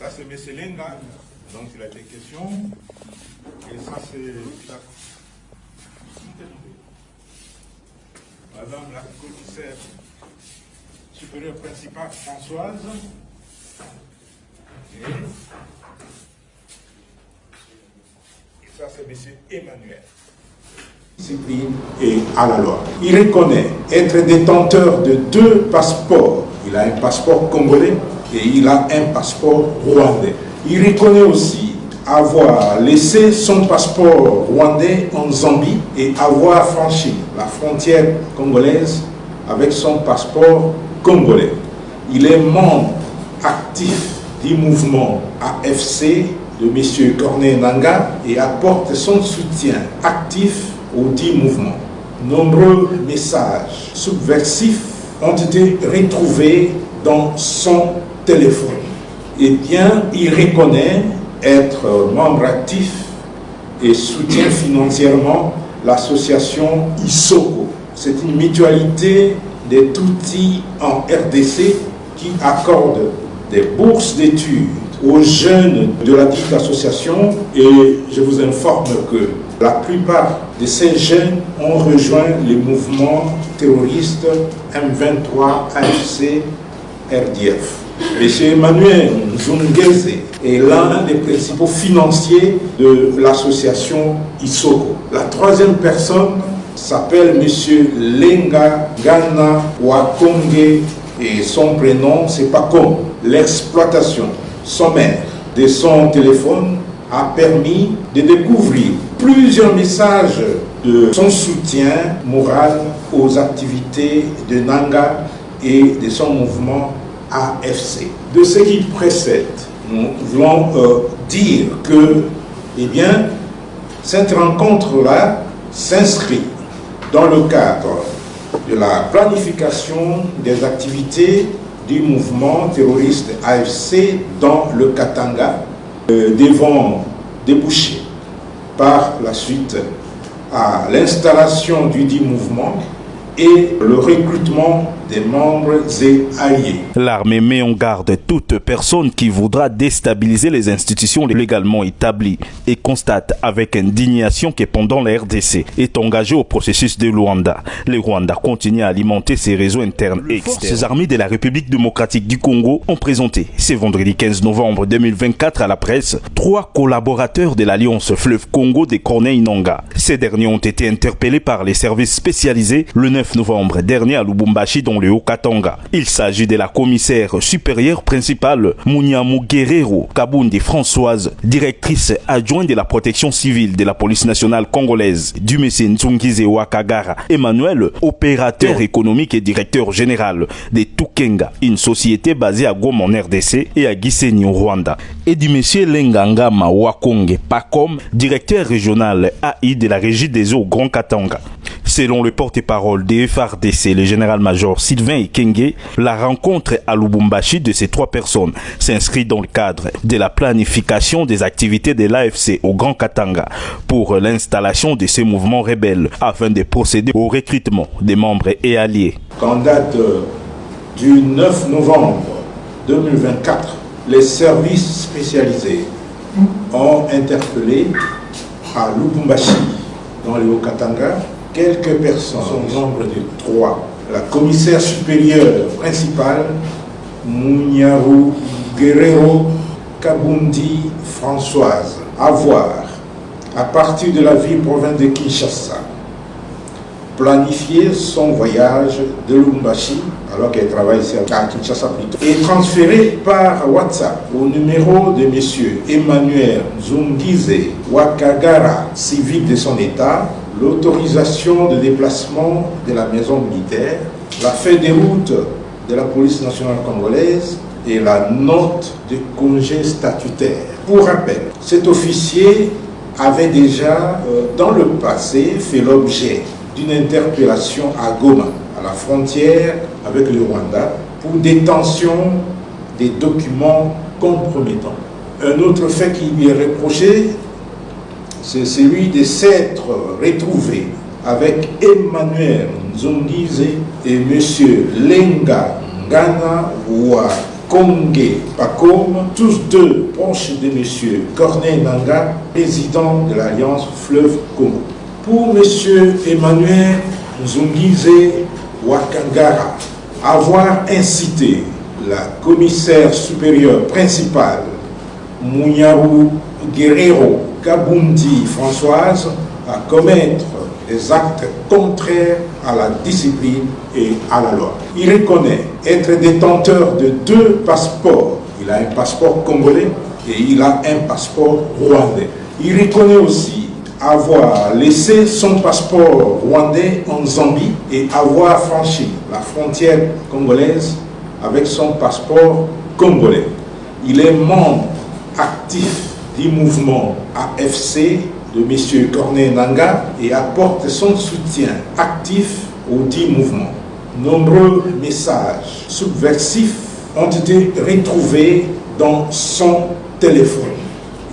Là, c'est M. Lenga, donc il a été question. Et ça, c'est Madame la commissaire supérieure principale, Françoise. Et ça, c'est M. Emmanuel. Discipline et à la loi. Il reconnaît être détenteur de 2 passeports. Il a un passeport congolais et il a un passeport rwandais. Il reconnaît aussi avoir laissé son passeport rwandais en Zambie et avoir franchi la frontière congolaise avec son passeport congolais. Il est membre actif du mouvement AFC de M. Corneille Nangaa et apporte son soutien actif au dit mouvement. Nombreux messages subversifs ont été retrouvés dans son téléphone. Et bien, il reconnaît être membre actif et soutient financièrement l'association Isoko. C'est une mutualité des Tutsis en RDC qui accorde des bourses d'études aux jeunes de la dite association, et je vous informe que la plupart de ces jeunes ont rejoint les mouvements terroristes M23, AFC, RDF. M. Emmanuel Nzungeze est l'un des principaux financiers de l'association Isoko. La troisième personne s'appelle M. Lenga Gana Wakonge et son prénom c'est Pacom. L'exploitation sommaire de son téléphone a permis de découvrir plusieurs messages de son soutien moral aux activités de Nangaa et de son mouvement AFC. De ce qui précède, nous voulons dire que, eh bien, cette rencontre-là s'inscrit dans le cadre de la planification des activités du mouvement terroriste AFC dans le Katanga, devant déboucher par la suite à l'installation du dit mouvement et le recrutement des membres et alliés. L'armée met en garde toute personne qui voudra déstabiliser les institutions légalement établies et constate avec indignation que pendant la RDC est engagé au processus de Luanda, le Rwanda continue à alimenter ses réseaux internes et externes. Les armées de la République démocratique du Congo ont présenté ce vendredi 15 novembre 2024 à la presse 3 collaborateurs de l'Alliance Fleuve Congo de Corneille Nangaa. Ces derniers ont été interpellés par les services spécialisés le 9 novembre dernier à Lubumbashi dans le Haut-Katanga. Il s'agit de la commissaire supérieure principale Munyamu Guerrero Kabundi Françoise, directrice adjointe de la protection civile de la police nationale congolaise, du M. Nzungize Wakagara Emmanuel, opérateur économique et directeur général de Tukenga, une société basée à Goma en RDC et à Gisenyi au Rwanda, et du M. Lengangama Wakonge Pacom, directeur régional AI de la régie des eaux Grand Katanga. Selon le porte-parole des FARDC, le général-major Sylvain Ekenge, la rencontre à Lubumbashi de ces 3 personnes s'inscrit dans le cadre de la planification des activités de l'AFC au Grand Katanga pour l'installation de ces mouvements rebelles afin de procéder au recrutement des membres et alliés. En date du 9 novembre 2024, les services spécialisés ont interpellé à Lubumbashi, dans le Haut-Katanga, quelques personnes, au nombre de 3. La commissaire supérieure principale, Munyamu Guerrero Kabundi Françoise, avoir, à partir de la ville-province de Kinshasa, planifié son voyage de Lubumbashi, alors qu'elle travaille ici à Kinshasa plutôt, et transféré par WhatsApp au numéro de M. Emmanuel Nzungize Wakagara, civil de son état, l'autorisation de déplacement de la maison militaire, la feuille de route de la police nationale congolaise et la note de congé statutaire. Pour rappel, cet officier avait déjà dans le passé fait l'objet d'une interpellation à Goma, à la frontière avec le Rwanda, pour détention des documents compromettants. Un autre fait qui lui est reproché, c'est celui de s'être retrouvé avec Emmanuel Nzungize et M. Lenga Gana Kongé Pacom, tous deux proches de M. Corneille Nangaa, président de l'Alliance Fleuve Congo. Pour M. Emmanuel Nzungize Wakangara, avoir incité la commissaire supérieure principale Mouniarou Guerrero Kabundi Françoise à commettre des actes contraires à la discipline et à la loi. Il reconnaît être détenteur de 2 passeports. Il a un passeport congolais et il a un passeport rwandais. Il reconnaît aussi avoir laissé son passeport rwandais en Zambie et avoir franchi la frontière congolaise avec son passeport congolais. Il est membre actif du mouvement AFC de M. Corneille Nangaa et apporte son soutien actif au dit mouvement. Nombreux messages subversifs ont été retrouvés dans son téléphone.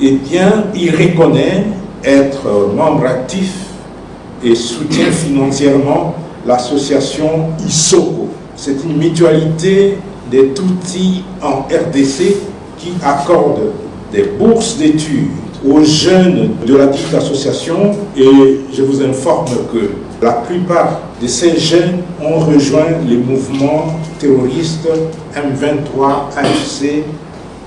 Et bien, il reconnaît être membre actif et soutient financièrement l'association Isoko. C'est une mutualité des Tutsis en RDC qui accorde des bourses d'études aux jeunes de la dite association et je vous informe que la plupart de ces jeunes ont rejoint les mouvements terroristes M23, AFC,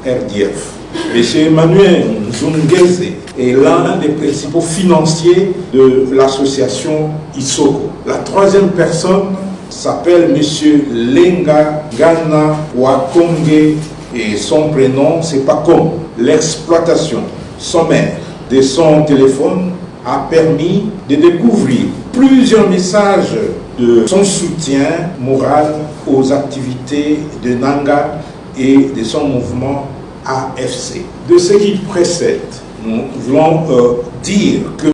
RDF. M. Emmanuel Nzungize est l'un des principaux financiers de l'association Isoko. La troisième personne s'appelle M. Lenga Gana Wakonge et son prénom c'est Pacom. L'exploitation sommaire de son téléphone a permis de découvrir plusieurs messages de son soutien moral aux activités de Nangaa et de son mouvement AFC. De ce qui précède, nous voulons dire que